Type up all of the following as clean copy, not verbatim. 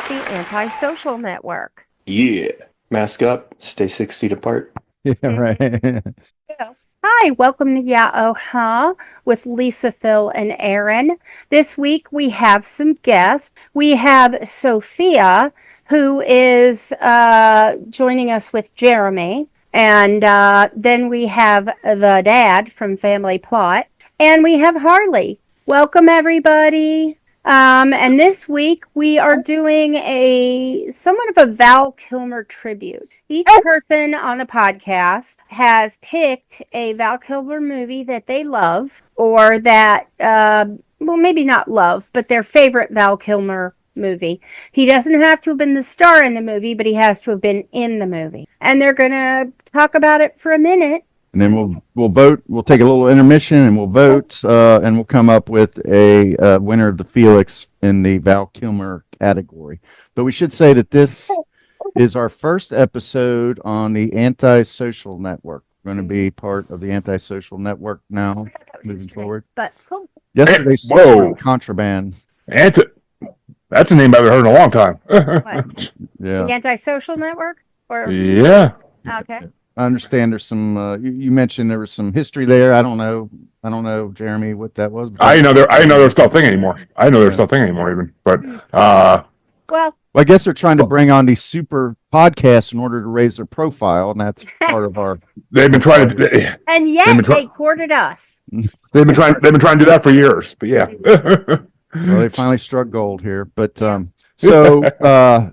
with the Antisocial Network. Yeah. Mask up, stay 6 feet apart. Yeah, right. Hi, welcome to YUH with Lisa, Phil, and Aaron. This week we have some guests. We have Sophia, who is joining us with Jeremy. And then we have the dad from Family Plot. And we have Harley. Welcome, everybody. And this week we are doing somewhat of a Val Kilmer tribute. Each person on the podcast has picked a Val Kilmer movie that they love, or that, well, maybe not love, but their favorite Val Kilmer movie. He doesn't have to have been the star in the movie, but he has to have been in the movie. And they're going to talk about it for a minute. And then we'll vote. We'll take a little intermission and we'll vote, and we'll come up with a winner of the Felix in the Val Kilmer category. But we should say that this is our first episode on the Antisocial Network. We're going to be part of the Antisocial Network now, moving forward. But cool. Yesterday, Whoa. Contraband. That's a name I haven't heard in a long time. What? Yeah. The Antisocial Network? Or Yeah. okay. I understand there's some. You mentioned there was some history there. I don't know, Jeremy, what that was. I didn't know they're still a thing anymore. I didn't know they're still a thing anymore even. But Well, I guess they're trying to bring on these super podcasts in order to raise their profile, and that's part of our. they've been trying to. and yet they courted us. They've been trying to do that for years. But yeah. Well, they finally struck gold here, but so I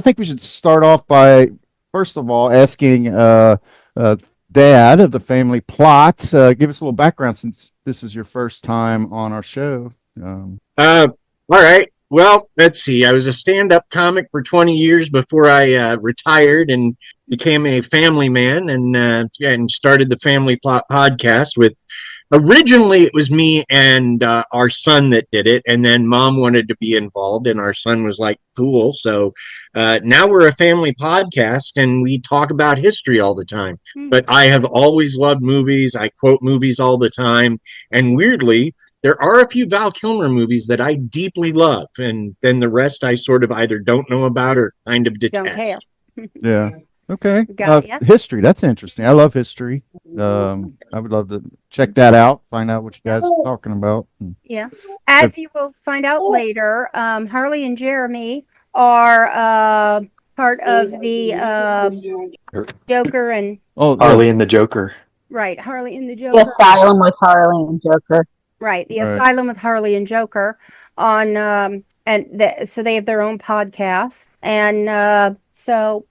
think we should start off by first of all asking Dad of the Family Plot, give us a little background since this is your first time on our show. All right. Well, let's see. I was a stand-up comic for 20 years before I retired and became a family man and started the Family Plot podcast with. Originally, it was me and our son that did it, and then Mom wanted to be involved, and our son was like, cool. So now we're a family podcast, and we talk about history all the time. But I have always loved movies. I quote movies all the time, and weirdly, there are a few Val Kilmer movies that I deeply love, and then the rest I sort of either don't know about or kind of detest. Don't care. Yeah. Okay. Got ya. History. That's interesting. I love history. I would love to check that out, find out what you guys are talking about. Yeah. As you will find out later, Harley and Jeremy are part of the Joker and Harley and the Joker. right, Harley and the The Joker. Asylum with Harley and Joker. Right, the Right. Asylum with Harley and Joker on so they have their own podcast. And so,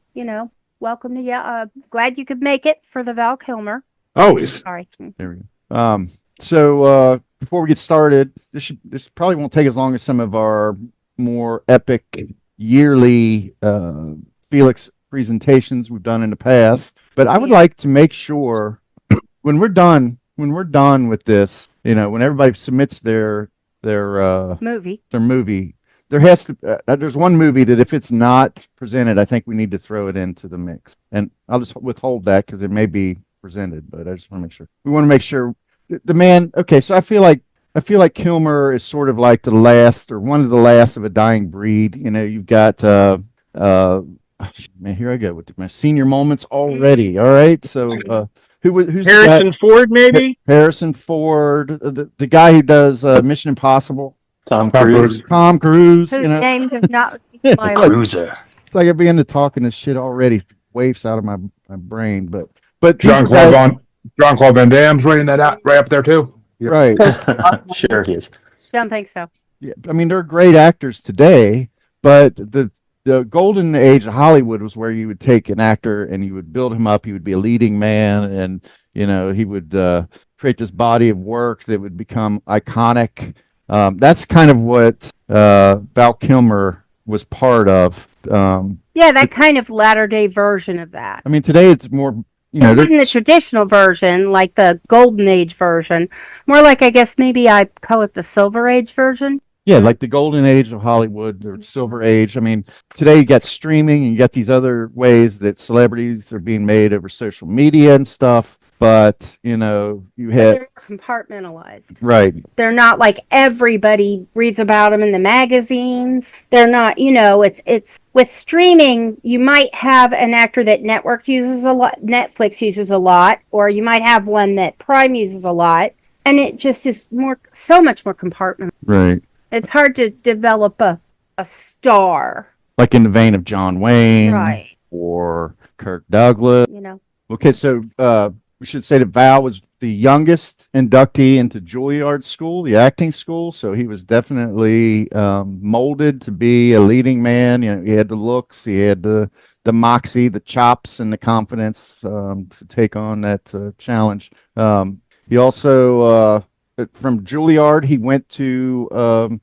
welcome to glad you could make it for the Val Kilmer. Always. Sorry. There we go. So before we get started, this probably won't take as long as some of our more epic yearly Felix presentations we've done in the past. But I would like to make sure when we're done with this, when everybody submits their Movie. there has to there's one movie that if it's not presented, I think we need to throw it into the mix. And I'll just withhold that because it may be presented, but I just want to make sure. We want to make sure the man. Okay, so I feel like Kilmer is sort of like the last or one of the last of a dying breed. You've got man, here I go with my senior moments already. All right, so who's Harrison Ford, maybe? Harrison Ford, the guy who does Mission Impossible. Tom Cruise. Tom Cruise. Whose name does not The my Cruiser. It's like I begin to talking this shit already. Waves out of my brain, but Jean-Claude Van Damme's writing that out right up there too. right. Sure he is. Don't think so. Yeah, I mean they're great actors today, but the golden age of Hollywood was where you would take an actor and you would build him up. He would be a leading man, and he would create this body of work that would become iconic. That's kind of what Val Kilmer was part of. Yeah, that kind of latter day version of that. I mean, today it's more, Not in the traditional version, like the Golden Age version. More like, I guess, maybe I call it the Silver Age version. yeah, like the golden age of Hollywood or silver age. I mean, today you got streaming and you got these other ways that celebrities are being made over social media and stuff. but you know, you But had they're compartmentalized. right. They're not like everybody reads about them in the magazines. They're not, you know, it's with streaming, you might have an actor that network uses a lot, Netflix uses a lot, or you might have one that Prime uses a lot, and it just is so much more compartmental. Right. It's hard to develop a star. Like in the vein of John Wayne Right. or Kirk Douglas. You know. Okay, so we should say that Val was the youngest inductee into Juilliard School, the acting school. So he was definitely molded to be a leading man. You know, he had the looks, he had the moxie, the chops, and the confidence to take on that challenge. He also from Juilliard, he went to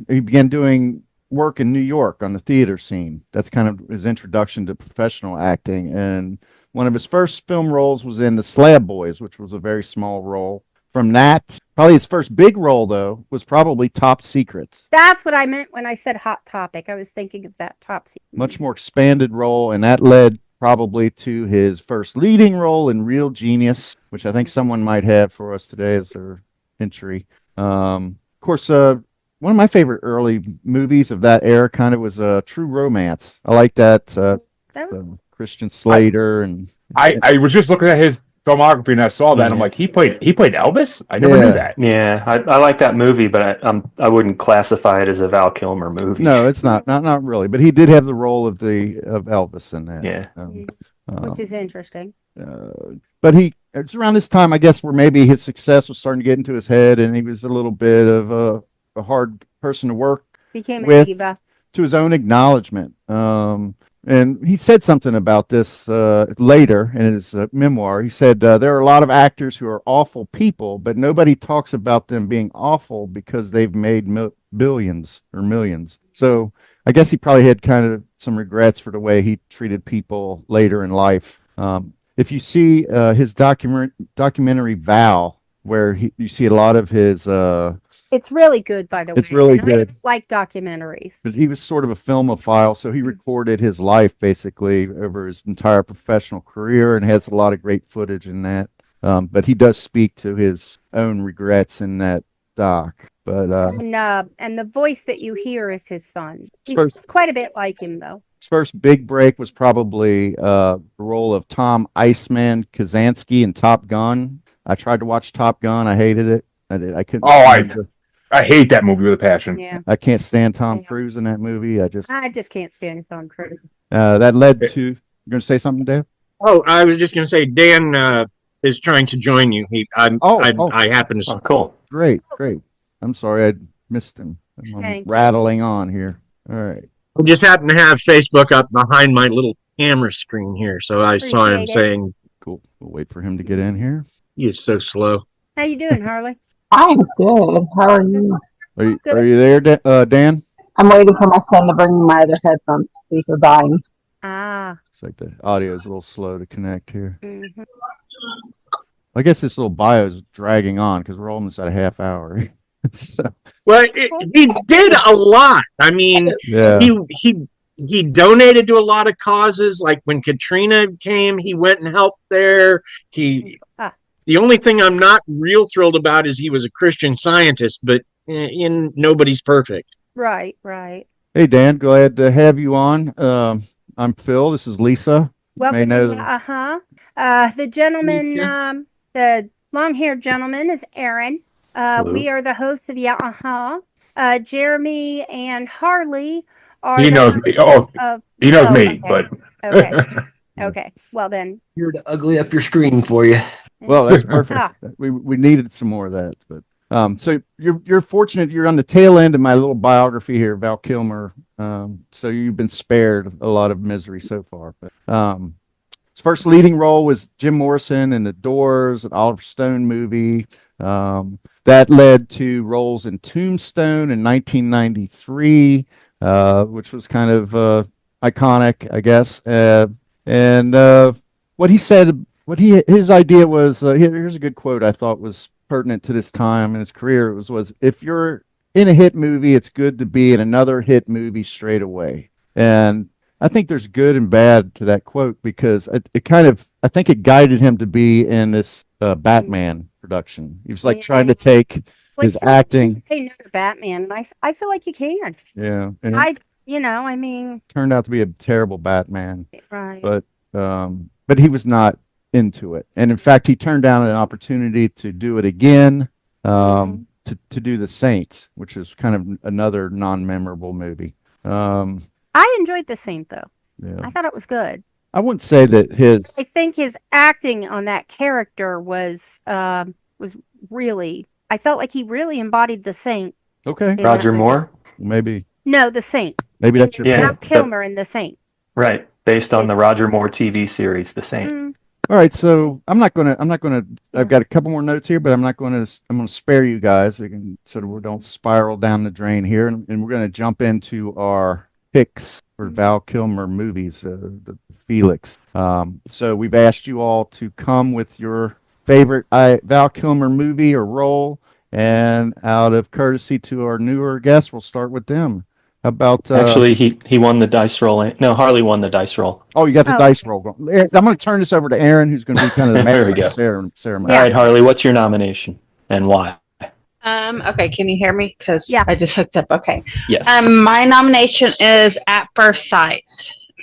he began doing work in New York on the theater scene. That's kind of his introduction to professional acting. And one of his first film roles was in The Slab Boys, which was a very small role. From that, probably his first big role, though, was probably Top Secret. That's what I meant when I said Hot Topic. I was thinking of that Top Secret. Much more expanded role, and that led probably to his first leading role in Real Genius, which I think someone might have for us today as their entry. Of course, one of my favorite early movies of that era kind of was True Romance. I like that. Christian Slater and I was just looking at his filmography and I saw that and I'm like, he played Elvis? I never knew that. Yeah, I like that movie, but I wouldn't classify it as a Val Kilmer movie. No, it's not really. But he did have the role of Elvis in that. Yeah, which is interesting. But it's around this time, I guess, where maybe his success was starting to get into his head, and he was a little bit of a hard person to work Became with, a diva. to his own acknowledgement. And he said something about this later in his memoir. He said, there are a lot of actors who are awful people, but nobody talks about them being awful because they've made billions or millions. So I guess he probably had kind of some regrets for the way he treated people later in life. If you see his documentary Val, where you see a lot of his... It's really good, by the way. It's really I good. like documentaries. But he was sort of a filmophile, so he recorded his life basically over his entire professional career and has a lot of great footage in that. But he does speak to his own regrets in that doc. But and the voice that you hear is his son. He's First- quite a bit like him, though. his first big break was probably the role of Tom Iceman Kazansky in Top Gun. I tried to watch Top Gun. I hated it. I couldn't. I hate that movie with a passion. Yeah. I can't stand Tom Cruise in that movie. I just can't stand Tom Cruise. that led to. You're going to say something, Dave? Oh, I was just going to say, Dan is trying to join you. I happen to. Oh, cool. Great. I'm sorry, I missed him. I'm rattling on here. All right. I just happen to have Facebook up behind my little camera screen here, so I saw him saying, Cool. We'll wait for him to get in here. "He is so slow." How you doing, Harley? I'm good. How are you? Are you there, Dan? I'm waiting for my son to bring me my other headphones. These are dying. Ah. It's like the audio is a little slow to connect here. Mm-hmm. I guess this little bio is dragging on because we're almost at a half hour. So, Well, he did a lot. I mean, yeah. he donated to a lot of causes. Like when Katrina came, he went and helped there. The only thing I'm not real thrilled about is he was a Christian Scientist, but nobody's perfect. Right. Hey, Dan, glad to have you on. I'm Phil. This is Lisa. Welcome. The gentleman, the long-haired gentleman is Aaron. We are the hosts of Jeremy and Harley are. He knows me. He knows me, but Okay. Well then. Here to ugly up your screen for you. Well, that's perfect. We needed some more of that, but so you're fortunate. You're on the tail end of my little biography here, Val Kilmer. So you've been spared a lot of misery so far. But his first leading role was Jim Morrison in The Doors, an Oliver Stone movie. That led to roles in Tombstone in 1993, which was kind of iconic, I guess. And what he said, his idea was, here's a good quote I thought was pertinent to this time in his career. It was if you're in a hit movie, it's good to be in another hit movie straight away. And I think there's good and bad to that quote because it kind of, I think it guided him to be in this Batman production. He was like trying to take his acting. Say no to Batman, and I feel like you can. Yeah. And I mean, turned out to be a terrible Batman, right. but he was not into it. And in fact, he turned down an opportunity to do it again, to do The Saint, which is kind of another non-memorable movie. I enjoyed The Saint though. Yeah. I thought it was good. I wouldn't say that I think his acting on that character was really. I felt like he really embodied the Saint. Okay. Roger Moore? Maybe. No, the Saint. Maybe that's your Yeah. Val Kilmer in the Saint. Right. Based on the Roger Moore TV series, The Saint. All right, so I'm not gonna. I've got a couple more notes here, but I'm gonna spare you guys so that we don't spiral down the drain here, and we're gonna jump into our picks for Val Kilmer movies, the Felix. So we've asked you all to come with your favorite Val Kilmer movie or role, and out of courtesy to our newer guests, we'll start with them. How about Actually, he won the dice roll. No, Harley won the dice roll. Oh, you got the dice roll going. I'm going to turn this over to Aaron, who's going to be kind of the There we master go. ceremony. All right, Harley, what's your nomination and why? Okay, can you hear me? Because Yeah. I just hooked up. Okay. Yes. My nomination is At First Sight.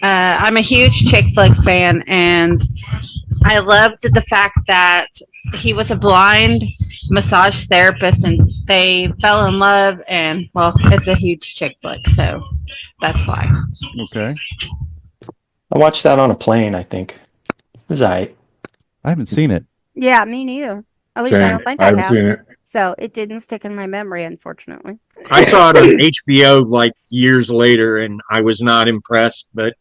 I'm a huge chick flick fan, and I loved the fact that he was a blind massage therapist, and they fell in love. And well, it's a huge chick flick, so that's why. Okay. I watched that on a plane, I think. It was all right. I haven't seen it. Yeah, me neither. At least I Same. don't think I I haven't have. seen it. So it didn't stick in my memory, unfortunately. I saw it on HBO like years later, and I was not impressed. But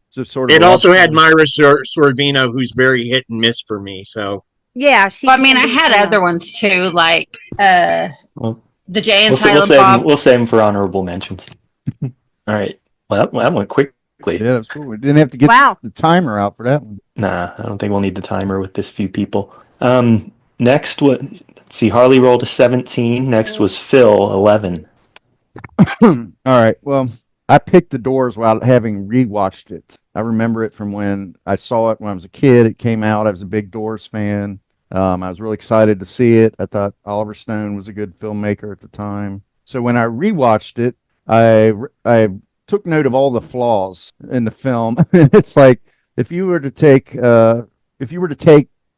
So sort of. it also had Myra Sorvino, who's very hit and miss for me. So Yeah, she. Well, I mean, I had other ones too, like Well, the Jay and we'll Silent save Bob. we'll save them for honorable mentions. All right. Well, that went quickly. Yeah, that's cool. We didn't have to get Wow. the timer out for that one. Nah, I don't think we'll need the timer with this few people. Next, let's see, Harley rolled a 17. Next was Phil, 11. All right. Well, I picked The Doors without having rewatched it. I remember it from when I saw it when I was a kid. It came out. I was a big Doors fan. I was really excited to see it. I thought Oliver Stone was a good filmmaker at the time. So when I rewatched it, I took note of all the flaws in the film. It's like if you were to take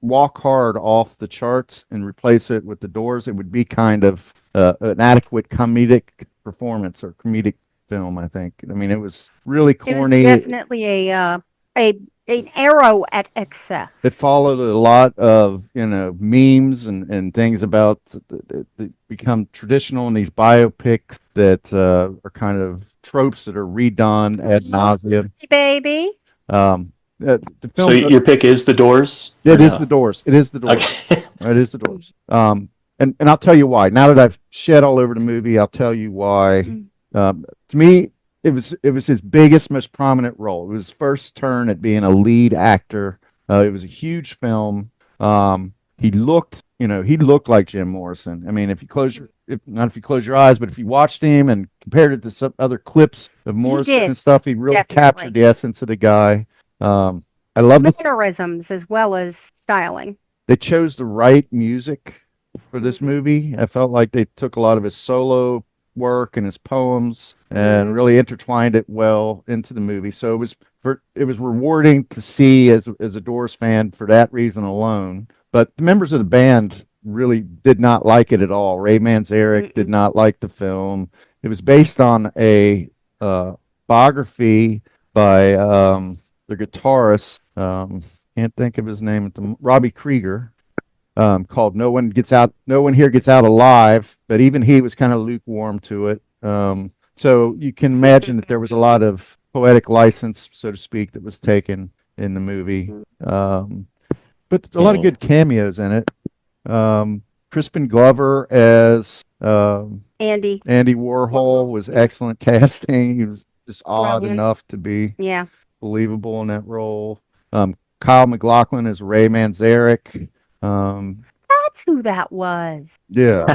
Walk Hard off the charts and replace it with The Doors, it would be kind of an adequate comedic performance or comedic film, I think. I mean, it was really corny. It was definitely an arrow at excess. It followed a lot of memes and things about that become traditional in these biopics that are kind of tropes that are redone ad nauseum. Baby. The film, So your pick is The Doors? it is The Doors. It is The Doors. Okay. It is The Doors. And I'll tell you why. Now that I've shed all over the movie, I'll tell you why. To me, it was his biggest, most prominent role. It was his first turn at being a lead actor. It was a huge film. He looked like Jim Morrison. I mean, if you close your eyes, but if you watched him and compared it to some other clips of Morrison and stuff, he really captured the essence of the guy. I love the mannerisms as well as styling. They chose the right music for this movie. I felt like they took a lot of his solo work and his poems and really intertwined it well into the movie. So it was rewarding to see as a Doors fan for that reason alone. But the members of the band really did not like it at all. Ray Manzarek did not like the film. It was based on a biography by the guitarist, can't think of his name Robbie Krieger, called No One Here Gets Out Alive, but even he was kind of lukewarm to it. So you can imagine that there was a lot of poetic license, so to speak, that was taken in the movie. But a lot of good cameos in it. Crispin Glover as Andy Warhol was excellent casting. He was just odd enough to be believable in that role. Kyle MacLachlan as Ray Manzarek. that's who that was. Yeah,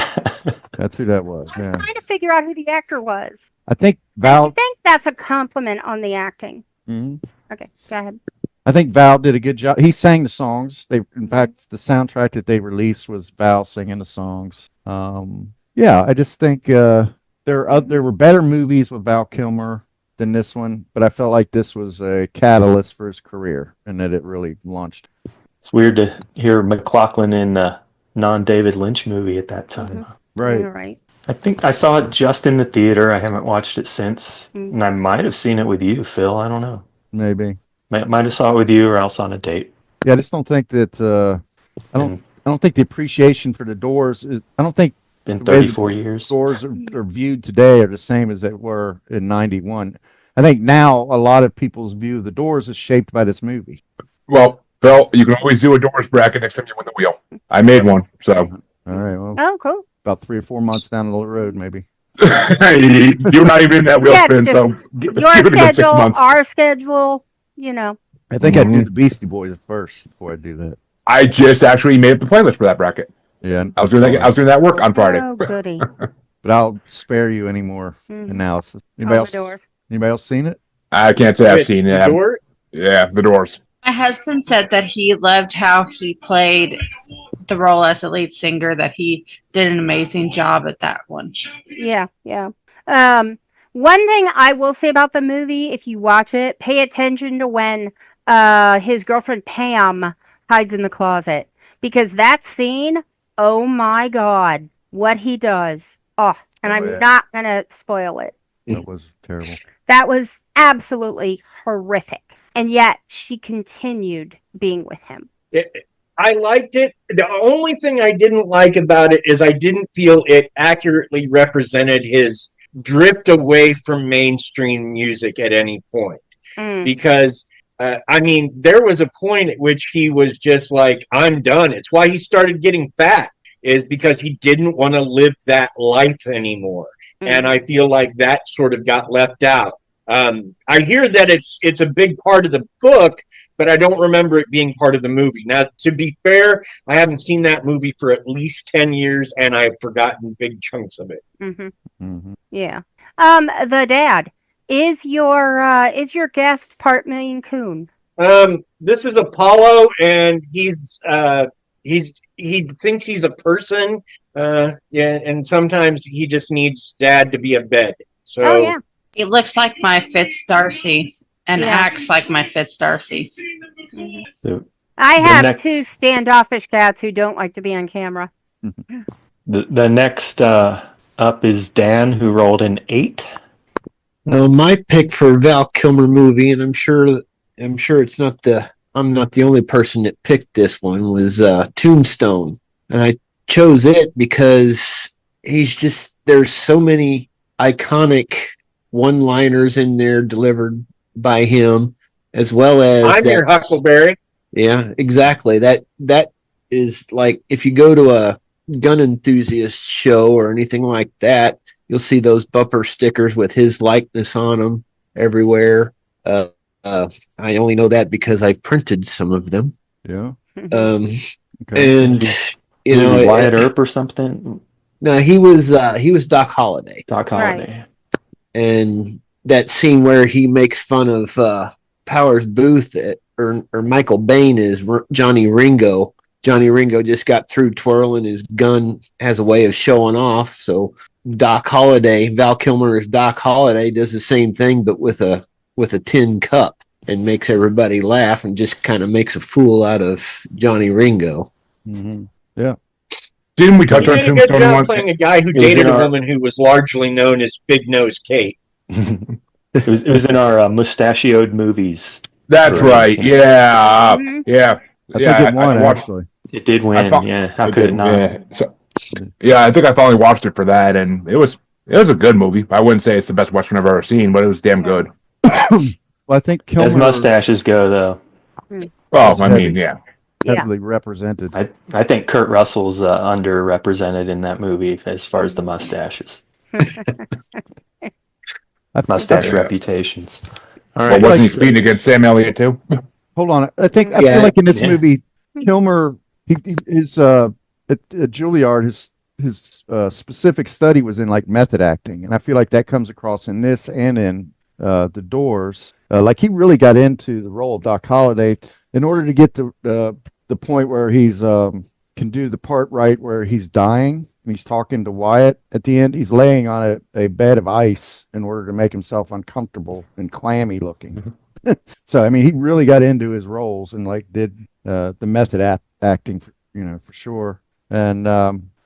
that's who that was. I was Yeah, trying to figure out who the actor was. I think I Val. think that's a compliment on the acting. Mhm. Okay, go ahead. I think Val did a good job. He sang the songs. In fact, the soundtrack that they released was Val singing the songs. Yeah, I just think there were better movies with Val Kilmer than this one, but I felt like this was a catalyst for his career and that it really launched. It's weird to hear McLaughlin in a non-David Lynch movie at that time. Right. You're right. I think I saw it just in the theater. I haven't watched it since, Mm. and I might have seen it with you, Phil. I don't know. Maybe. Might have saw it with you or else on a date. Yeah, I just don't think that I don't think the appreciation for the Doors is. I don't think Been the way 34 years. Doors are viewed today are the same as they were in '91. I think now a lot of people's view of the Doors is shaped by this movie. Well, Phil, you can always do a Doors bracket next time you win the wheel. I made one, so All right, well, Oh, cool. about 3 or 4 months down the road, maybe. you're not even in that wheel Yeah, spin, just so give Your it a good 6 schedule, months. our schedule, you know. I think I'd do the Beastie Boys first before I do that. I just actually made up the playlist for that bracket. Yeah, I was doing that work on Friday. Oh, goody. but I'll spare you any more Mhm. analysis. All Anybody the else? doors. Anybody else seen it? I can't say I've Which, seen the it. Door? Yeah, the Doors. My husband said that he loved how he played the role as the lead singer, that he did an amazing job at that one. Yeah, yeah. One thing I will say about the movie, if you watch it, pay attention to when his girlfriend Pam hides in the closet. Because that scene, oh my God, what he does. Oh, and I'm yeah. not going to spoil it. That was terrible. That was absolutely horrific. And yet she continued being with him. I liked it. The only thing I didn't like about it is I didn't feel it accurately represented his drift away from mainstream music at any point. Mm. Because, I mean, there was a point at which he was just like, I'm done. It's why he started getting fat, is because he didn't want to live that life anymore. And I feel like that sort of got left out. I hear that it's a big part of the book, but I don't remember it being part of the movie. Now, to be fair, I haven't seen that movie for at least 10 years, and I've forgotten big chunks of it. Mm-hmm. Mm-hmm. Yeah. The dad, is your guest part Maine Coon? This is Apollo, and he thinks he's a person. Yeah, and sometimes he just needs dad to be a bed. So. Oh yeah. He looks like my Fitz Darcy and Yeah. acts like my Fitz Darcy. Mhm. So I have next- two standoffish cats who don't like to be on camera. the next up is Dan, who rolled an 8. My pick for Val Kilmer movie, and I'm sure it's not I'm not the only person that picked this one, was Tombstone. And I chose it because there's so many iconic one-liners in there delivered by him, as well as I'm your Huckleberry. Yeah, exactly. That is like, if you go to a gun enthusiast show or anything like that, you'll see those bumper stickers with his likeness on them everywhere. I only know that because I've printed some of them. Yeah. Okay. And Was know, he Wyatt Earp or something? No, he was Doc Holliday. Doc Holliday. And that scene where he makes fun of Powers Booth or Michael Bain is Johnny Ringo. Johnny Ringo just got through twirling his gun, has a way of showing off. So Doc Holliday, Val Kilmer as Doc Holliday, does the same thing, but with a tin cup, and makes everybody laugh and just kind of makes a fool out of Johnny Ringo. Mm-hmm. Yeah. Didn't we touch He on did a good Tombstone job once? playing a guy who It was dated in a our- woman who was largely known as Big Nose Kate. It was in our mustachioed movies. That's right. Yeah. Mhm. Yeah. I Yeah, think it won, I watched- actually. It did win. Yeah. How could it not? Yeah. So, yeah, I think I finally watched it for that, and it was a good movie. I wouldn't say it's the best Western I've ever seen, but it was damn good. Well, I think Kilmer As mustaches go, though, Oh, I mean, yeah. Yeah. heavily represented. I think Kurt Russell's underrepresented in that movie as far as the mustaches, mustache reputations. All Well, right. wasn't he like- speeding against Sam Elliott too? Hold on. I Yeah. feel like in this Yeah. movie, Kilmer, his at Juilliard, his specific study was in like method acting, and I feel like that comes across in this and in The Doors. Like he really got into the role of Doc Holliday in order to get the point where he's can do the part right where he's dying and he's talking to Wyatt at the end. He's laying on a bed of ice in order to make himself uncomfortable and clammy looking. So I mean, he really got into his roles and like did the method acting, for sure. And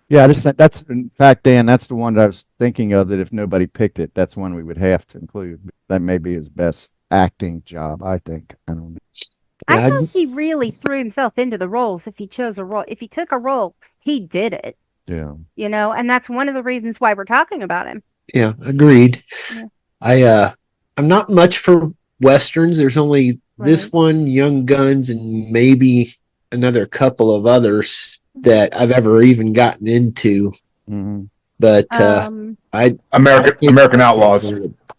yeah, I just think that's, in fact, Dan, that's the one that I was thinking of, that if nobody picked it, that's one we would have to include. That may be his best acting job, I think. I don't know. I thought he really threw himself into the roles. If he chose a role, if he took a role, he did it. Yeah. And that's one of the reasons why we're talking about him. Yeah, agreed. Yeah. I'm not much for westerns. There's only this one, Young Guns, and maybe another couple of others that I've ever even gotten into. Mm-hmm. But American Outlaws.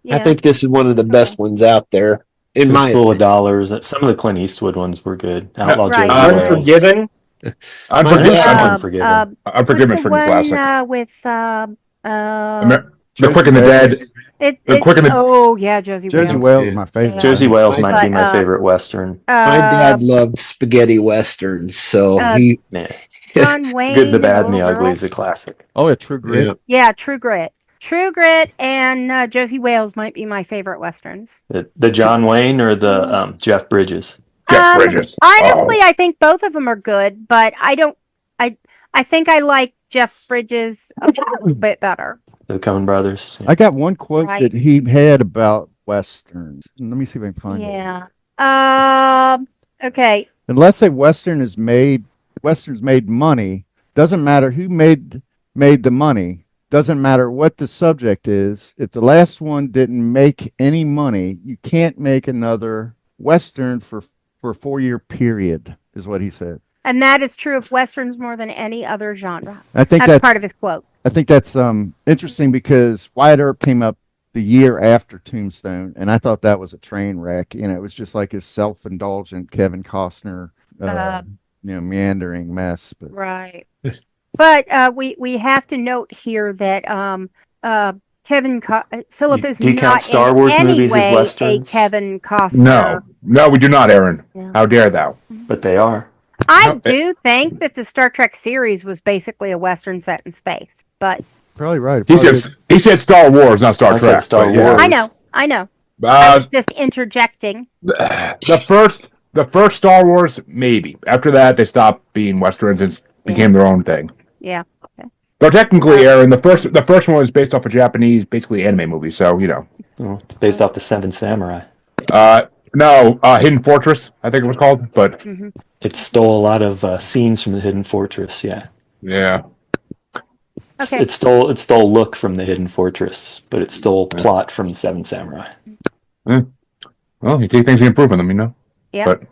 I think this is one of the best ones out there. It was full of dollars. Some of the Clint Eastwood ones were good. Outlaw Right. Josie Wales. Unforgiven. Unforgiven. Unforgiven's pretty classic. With The Quick and the Dead. Oh yeah, Josie Wales is my favorite. Josie Wales might be my favorite Western. My dad loved spaghetti westerns, so he. John Wayne, Good, the Bad, and the Ugly is a classic. Oh, yeah, True Grit. Yeah, True Grit. True Grit and Josie Wales might be my favorite westerns. The John Wayne or the Jeff Bridges? Jeff Bridges. Honestly, I think both of them are good, but I think I like Jeff Bridges a little bit better. The Coen Brothers. I got one quote that he had about westerns. Let me see if I can find it. Yeah. Okay. Unless a westerns made money, doesn't matter who made the money, doesn't matter what the subject is. If the last one didn't make any money, you can't make another western for a 4-year period, is what he said. And that is true of westerns more than any other genre. I think that's part of his quote. I think that's interesting because Wyatt Earp came up the year after Tombstone, and I thought that was a train wreck. It was just like his self-indulgent Kevin Costner, meandering mess. But. Right. But we have to note here that Philip is do you not count Star Wars in any movies way as westerns? a Kevin Costner. No, we do not, Aaron. Yeah. How dare thou? But they are. I do think that the Star Trek series was basically a western set in space, but probably right. He said Star Wars, not Star Trek. I said Star Wars. I know. I was just interjecting. The first Star Wars, maybe. After that, they stopped being westerns and became their own thing. Yeah. Okay. Though technically, Aaron, the first one was based off a Japanese, basically anime movie. So Well, it's based off the Seven Samurai. No, Hidden Fortress, I think it was called, but it stole a lot of scenes from the Hidden Fortress. Yeah. Okay. It stole look from the Hidden Fortress, but it stole plot from the Seven Samurai. Well, you take things, you improve on them, Yeah. But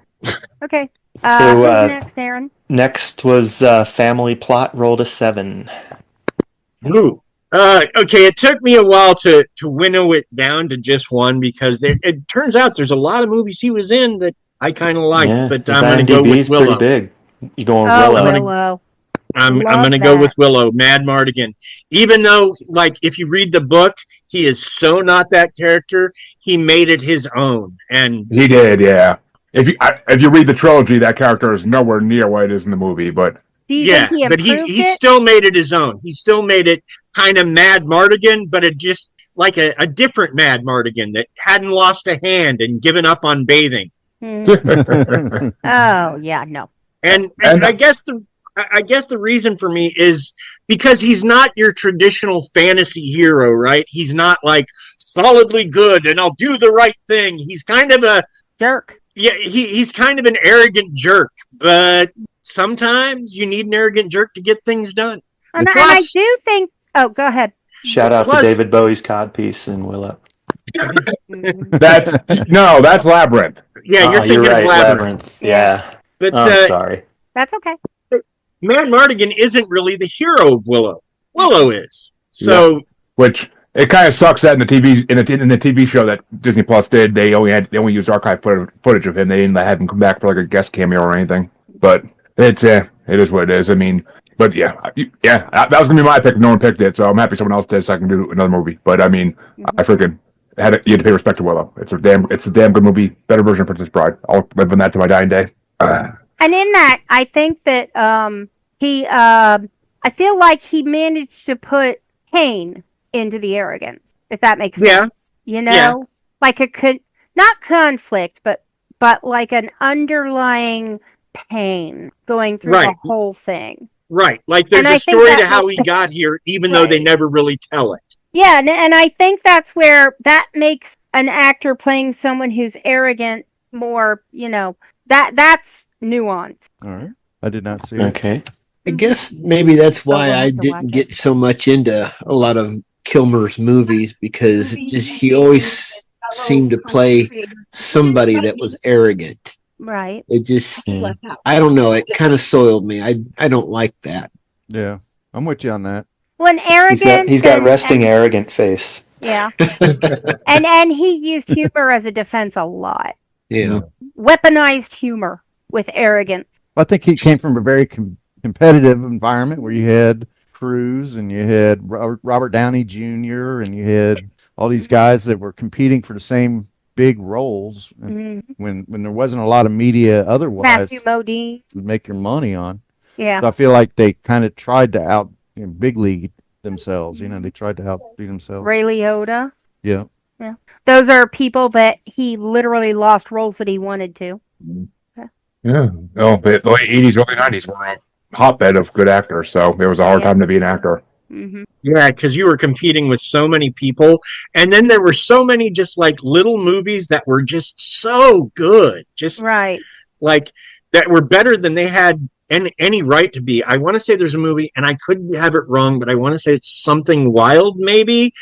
okay. So who's next, Aaron? Next was Family Plot, rolled a 7. Ooh. Okay, it took me a while to winnow it down to just one because it turns out there's a lot of movies he was in that I kind of liked, Yeah, but his I'm going to go with IMDb's Willow. pretty big. You going with Oh, Willow? Willow. I'm Love going to go that. with Willow, Mad Mardigan. Even though, like, if you read the book, he is so not that character. He made it his own, and he did, yeah. If you read the trilogy, that character is nowhere near what it is in the movie, but Do you think he but improved he it? still made it his own. He still made it kind of Mad Mardigan, but it just like a different Mad Mardigan that hadn't lost a hand and given up on bathing. Oh yeah, no. And I guess the reason for me is because he's not your traditional fantasy hero, right? He's not like solidly good and I'll do the right thing. He's kind of a jerk. Yeah, he's kind of an arrogant jerk, but sometimes you need an arrogant jerk to get things done. And I do think. Oh, go ahead. Shout out to David Bowie's codpiece in Willow. That's Labyrinth. Yeah, you're thinking right, of Labyrinth. Yeah. But I'm sorry. That's okay. Mad Mardigan isn't really the hero of Willow. Willow is. So which it kind of sucks that in the TV show that Disney Plus did, they only used archive footage of him. They didn't have him come back for like a guest cameo or anything. But it is what it is. I mean, But yeah, that was gonna be my pick. No one picked it, so I'm happy someone else did, so I can do another movie. But I mean, I freaking you had to pay respect to Willow. It's a damn good movie. Better version of Princess Bride. I'll live on that to my dying day. And in that, I think that I feel like he managed to put pain into the arrogance, if that makes sense. You know, like not conflict, but like an underlying pain going through the whole thing. Right. Like there's a story to how he got here, even though they never really tell it. Yeah, and I think that's where that makes an actor playing someone who's arrogant more, that's nuance. All right. I did not see it. Okay. I guess maybe that's why I didn't get so much into a lot of Kilmer's movies, because he always seemed to play somebody that was arrogant. Right. It just, I don't know. It kind of soiled me. I don't like that. Yeah, I'm with you on that. When arrogant, he's got resting arrogant face. Yeah. and he used humor as a defense a lot. Yeah. Weaponized humor with arrogance. I think he came from a very competitive environment where you had Cruise and you had Robert Downey Jr. and you had all these guys that were competing for the same big roles when there wasn't a lot of media otherwise Matthew Modine to make your money on. Yeah. So I feel like they kind of tried to big league themselves. They tried to outdo themselves. Ray Liotta. Yeah. Yeah. Those are people that he literally lost roles that he wanted to. Yeah. No, but the late 80s, early 90s were a hotbed of good actors, so it was a hard time to be an actor. Mm-hmm. Yeah, because you were competing with so many people, and then there were so many just like little movies that were just so good, just like that were better than they had any right to be. I want to say there's a movie, and I could have it wrong, but I want to say it's Something Wild, maybe,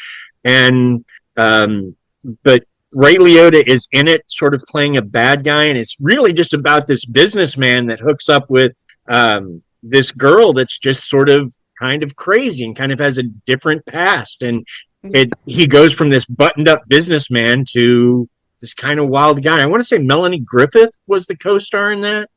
and but Ray Liotta is in it, sort of playing a bad guy, and it's really just about this businessman that hooks up with this girl that's just sort of kind of crazy and kind of has a different past, and he goes from this buttoned-up businessman to this kind of wild guy. I want to say Melanie Griffith was the co-star in that.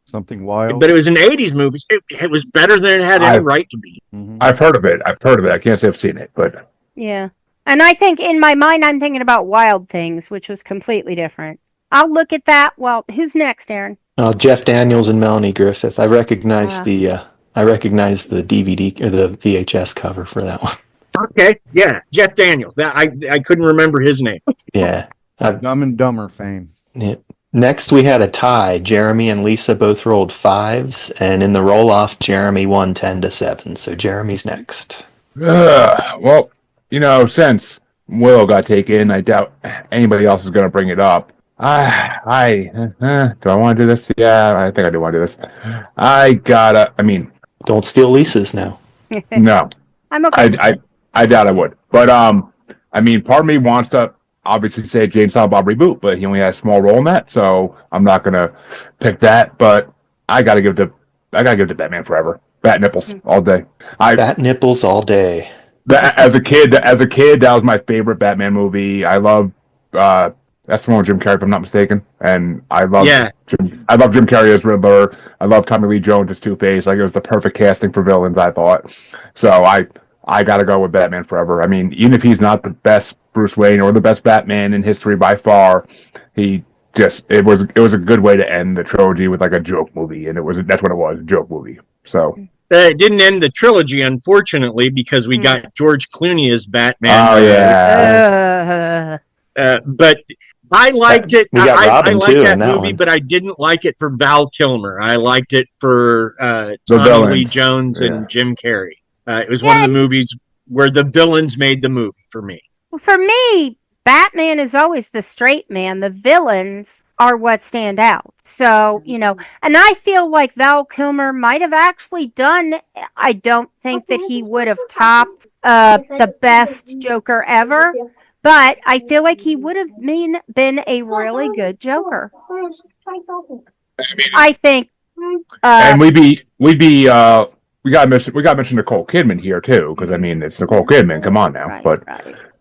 Something Wild. But it was an 80s movie. It was better than it had any right to be. I've heard of it. I can't say I've seen it, but... Yeah. And I think in my mind, I'm thinking about Wild Things, which was completely different. I'll look at that. Well, who's next, Aaron? Jeff Daniels and Melanie Griffith. I recognize the DVD or the VHS cover for that one. Okay, yeah, Jeff Daniels. I couldn't remember his name. Yeah. Dumb and Dumber fame. Yeah. Next, we had a tie. Jeremy and Lisa both rolled 5s, and in the roll-off, Jeremy won 10-7. So Jeremy's next. Well, since Willow got taken, I doubt anybody else is going to bring it up. Do I want to do this? Yeah, I think I do want to do this. Don't steal Lisa's now. No. I'm okay. I doubt I would. But, part of me wants to obviously say Jane Silent Bob Reboot, but he only had a small role in that, so I'm not going to pick that. But I got to give the Batman Forever. Bat nipples all day. Bat nipples all day. As a kid, that was my favorite Batman movie. I love that's the one with Jim Carrey, if I'm not mistaken. And I love Jim Carrey as Riddler. I love Tommy Lee Jones as Two-Face. Like, it was the perfect casting for villains, I thought. So I got to go with Batman Forever. Even if he's not the best Bruce Wayne or the best Batman in history by far, it was a good way to end the trilogy with like a joke movie, and that's what it was, a joke movie. So it didn't end the trilogy, unfortunately, because we got George Clooney as Batman. Oh yeah. But I liked it. I liked too, that movie, but I didn't like it for Val Kilmer. I liked it for Tommy Lee Jones and Jim Carrey. It was one of the movies where the villains made the movie for me. Well, for me, Batman is always the straight man. The villains are what stand out. So, and I feel like Val Kilmer might have actually done, I don't think that he would have topped the best Joker ever, but I feel like he would have been a really good Joker. I think. And we got to mention Nicole Kidman here too, because it's Nicole Kidman. Come on now,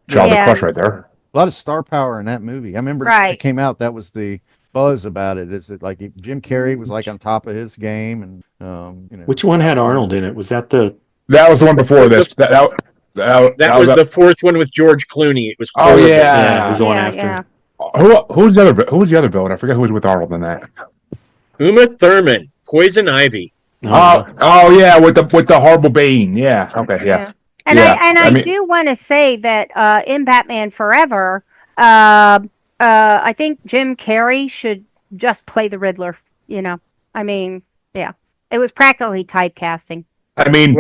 child of crush right there. A lot of star power in that movie. I remember it came out. That was the buzz about it? Is it like Jim Carrey was like on top of his game, and Which one had Arnold in it? Was that the? That was the one before this. That was the fourth one with George Clooney. It was Oh horrible. Yeah, it was the one after. Yeah. Who's the other villain? I forget who was with Arnold in that. Uma Thurman, Poison Ivy. Oh yeah, with the horrible Bane. Yeah. Okay. Yeah. And Yeah, I do want to say that in Batman Forever, I think Jim Carrey should just play the Riddler. You know, I mean, yeah, it was practically typecasting. I mean,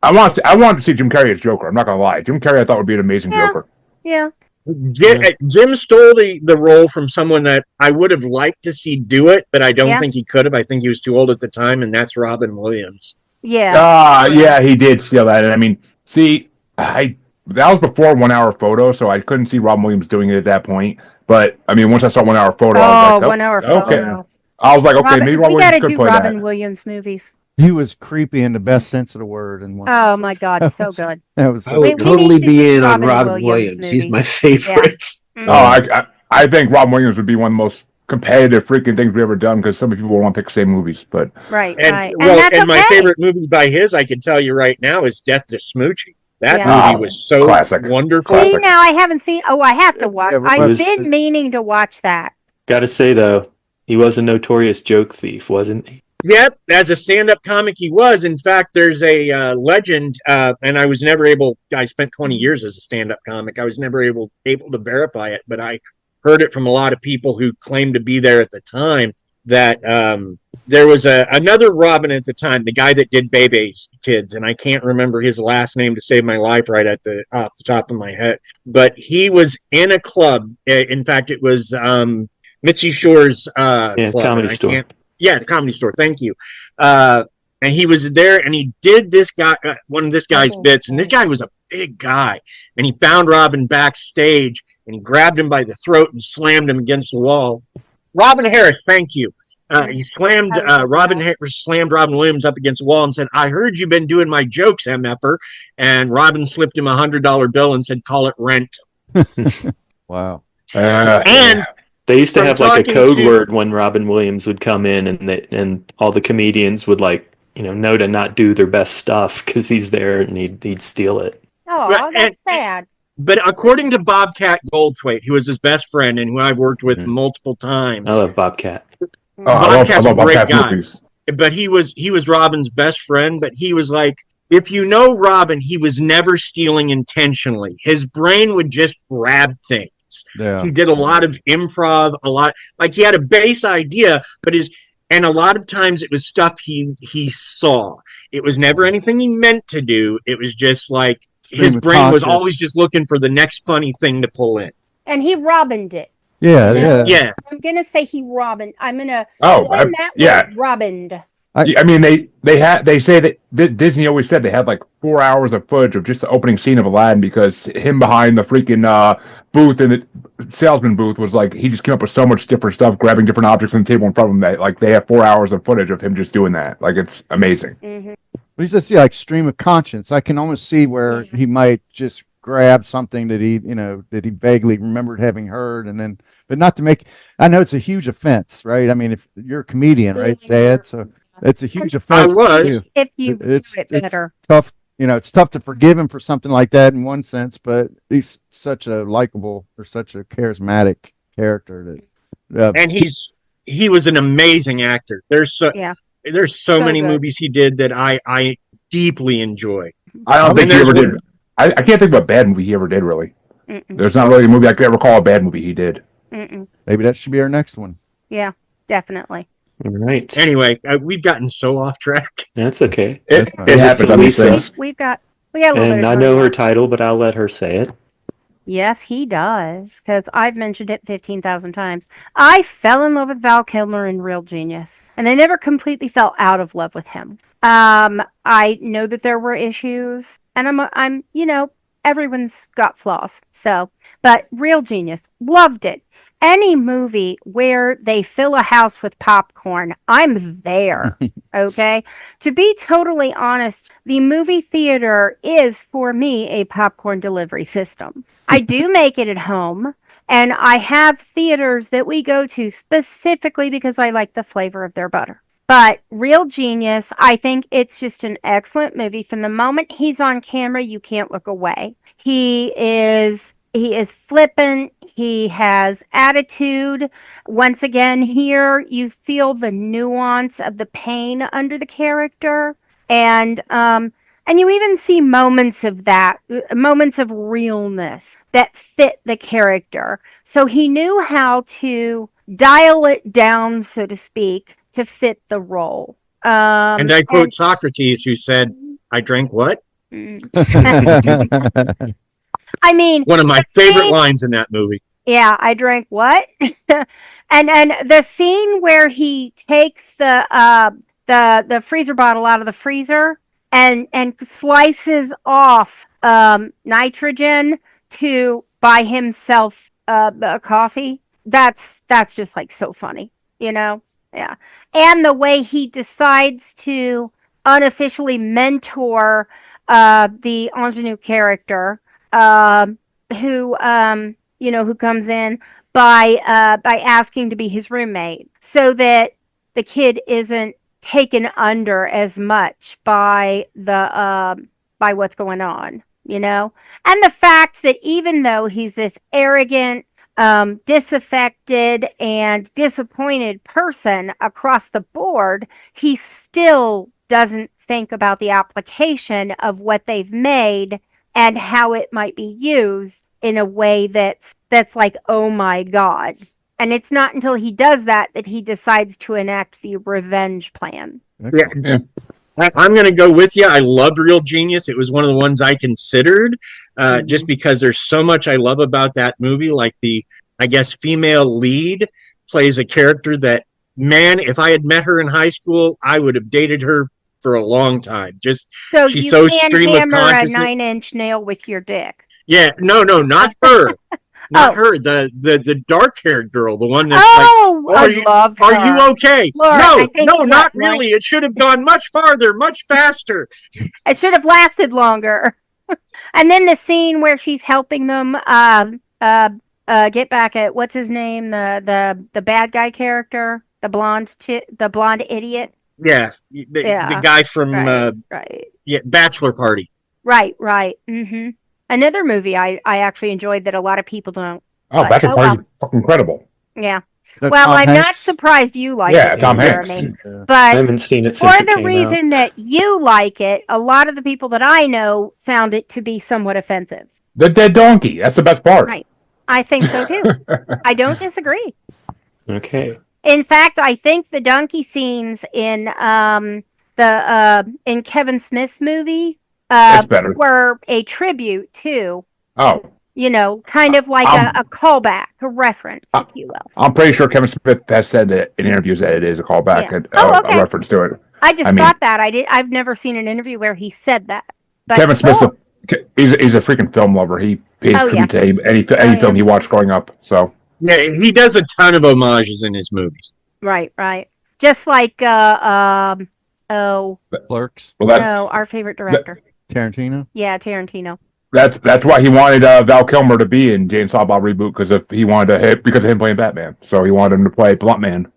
I want to see Jim Carrey as Joker. I'm not gonna lie. Jim Carrey I thought would be an amazing Joker. Yeah. Jim stole the role from someone that I would have liked to see do it, but I don't think he could have. I think he was too old at the time, and that's Robin Williams. Yeah. Yeah, he did steal that. And I mean, see, that was before 1 Hour Photo, so I couldn't see Robin Williams doing it at that point. But I mean, once I saw 1 Hour Photo, I was like, 1 Hour Photo. I was like, okay, maybe Robin we got Williams to could do play Robin that. Williams movies. he was creepy in the best sense of the word. And Oh my God, so good. That was I would we totally need to be do in on Robin Robin Williams Williams. He's movie. my favorite. Mm. I think Robin Williams would be one of the most competitive freaking things we've ever done because so many people want to pick the same movies. But Right. And that's my okay. favorite movie by his, I can tell you right now, is Death to Smoochie. That Yeah. movie was so Classic. wonderful. See, now I haven't seen. Oh, I have to watch. Yeah, I've been meaning to watch that. Gotta say though, he was a notorious joke thief, wasn't he? Yep, as a stand-up comic, he was. In fact, there's a legend, and I was never able. I spent 20 years as a stand-up comic. I was never able to verify it, but I heard it from a lot of people who claimed to be there at the time. That there was another Robin at the time, the guy that did Bebe's Kids, and I can't remember his last name to save my life right off the top of my head. But he was in a club. In fact, it was Mitzi Shore's club. Comedy Store. Yeah, the Comedy Store. Thank you. And he was there, and he did this guy one of this guy's bits, and this guy was a big guy, and he found Robin backstage, and he grabbed him by the throat and slammed him against the wall. Robin Harris, thank you. He slammed Robin Williams up against the wall and said, "I heard you've been doing my jokes, MFer." And Robin slipped him $100 bill and said, "Call it rent." wow. And they used to have like a talking code to- word when Robin Williams would come in, and all the comedians would know to not do their best stuff because he's there and he'd steal it. Oh, that's sad. But according to Bobcat Goldthwait, who was his best friend and who I've worked with multiple times, I love Bobcat. Bobcat's a great Bobcat guy. movies. But he was Robin's best friend. But he was like, if you know Robin, he was never stealing intentionally. His brain would just grab things. Yeah. He did a lot of improv, like he had a base idea, and a lot of times it was stuff he saw. It was never anything he meant to do. It was just like his brain was always just looking for the next funny thing to pull in. And he Robined it. Yeah. I'm gonna say he Robined. I'm gonna yeah. Robined. I mean, they say that Disney always said they had like 4 hours of footage of just the opening scene of Aladdin because him behind the freaking booth in the salesman booth was like he just came up with so much different stuff, grabbing different objects on the table in front of him that like they have 4 hours of footage of him just doing that. Like it's amazing. Mm-hmm. But he's just like stream of conscience. I can almost see where he might just grab something that he vaguely remembered having heard, and then, but not to make. I know it's a huge offense, right? I mean, if you're a comedian, right, Dad? So it's a huge offense. I was. If you do it better. It's tough. It's tough to forgive him for something like that in one sense, but he's such a likable or such a charismatic character that. And he was an amazing actor. There's so many good. movies he did that I deeply enjoy. I don't think he ever did. I can't think of a bad movie he ever did, really. Mm-mm. There's not really a movie I could ever call a bad movie he did. Mm-mm. Maybe that should be our next one. Yeah, definitely. All right. Anyway, we've gotten so off track. That's okay. It Just happens on these Lisa. things. We got a little bit And of I know her time. title, but I'll let her say it. Yes, he does, because I've mentioned it 15,000 times. I fell in love with Val Kilmer in Real Genius, and I never completely fell out of love with him. I know that there were issues, and I'm everyone's got flaws. So, but Real Genius, loved it. Any movie where they fill a house with popcorn, I'm there. Okay? To be totally honest, the movie theater is, for me, a popcorn delivery system. I do make it at home, And I have theaters that we go to specifically because I like the flavor of their butter. But Real Genius, I think it's just an excellent movie. From the moment he's on camera, you can't look away. He is flippant. He has attitude. Once again, here you feel the nuance of the pain under the character, and you even see moments of that, moments of realness that fit the character. So he knew how to dial it down, so to speak, to fit the role. And I quote Socrates, who said, "I drank what?" I mean, one of my favorite lines in that movie. Yeah, I drank what? and the scene where he takes the freezer bottle out of the freezer and slices off nitrogen to buy himself a coffee. That's just like so funny, you know? Yeah. And the way he decides to unofficially mentor the ingenue character, who who comes in by asking to be his roommate, so that the kid isn't taken under as much by what's going on, and the fact that even though he's this arrogant, disaffected and disappointed person across the board, he still doesn't think about the application of what they've made and how it might be used in a way that's like, oh my God. And it's not until he does that he decides to enact the revenge plan. Yeah. I'm going to go with you. I loved Real Genius. It was one of the ones I considered, just because there's so much I love about that movie. Like the, I guess, female lead plays a character that, man, if I had met her in high school, I would have dated her for a long time. Just so she's you so can stream of hammer a consciousness. 9-inch nail with your dick. Yeah, no, not her. Not her. The dark-haired girl, the one that's I love her. Are you okay? Laura, no, not really. It should have gone much farther, much faster. It should have lasted longer. And then the scene where she's helping them get back at what's his name, the bad guy character, the blonde idiot. Yeah, the guy from right. Yeah, Bachelor Party. Right. Mm-hmm. Another movie I actually enjoyed that a lot of people don't. Oh, Bachelor Party's fucking incredible. Yeah. That Well, Tom I'm Hanks? not surprised you like Yeah, it, Tom Jeremy. Hanks. But I haven't seen it since for it the came reason that you like it, a lot of the people that I know found it to be somewhat offensive. The dead donkey. That's the best part. Right. I think so too. I don't disagree. out. Okay. In fact, I think the donkey scenes in in Kevin Smith's movie It's better. were a tribute to, Oh, kind of like a callback, a reference, if you will. I'm pretty sure Kevin Smith has said that in interviews that it is a callback, Yeah. Okay. a reference to it. I thought that. I've never seen an interview where he said that. But Kevin Smith's he's a freaking film lover. He pays tribute to any film he watched growing up. So yeah, he does a ton of homages in his movies. Right. Just like Clerks. no, our favorite director. Tarantino. Yeah, Tarantino. that's why he wanted Val Kilmer to be in Jane Silent Bob reboot, because of him playing Batman. So he wanted him to play Blunt Man.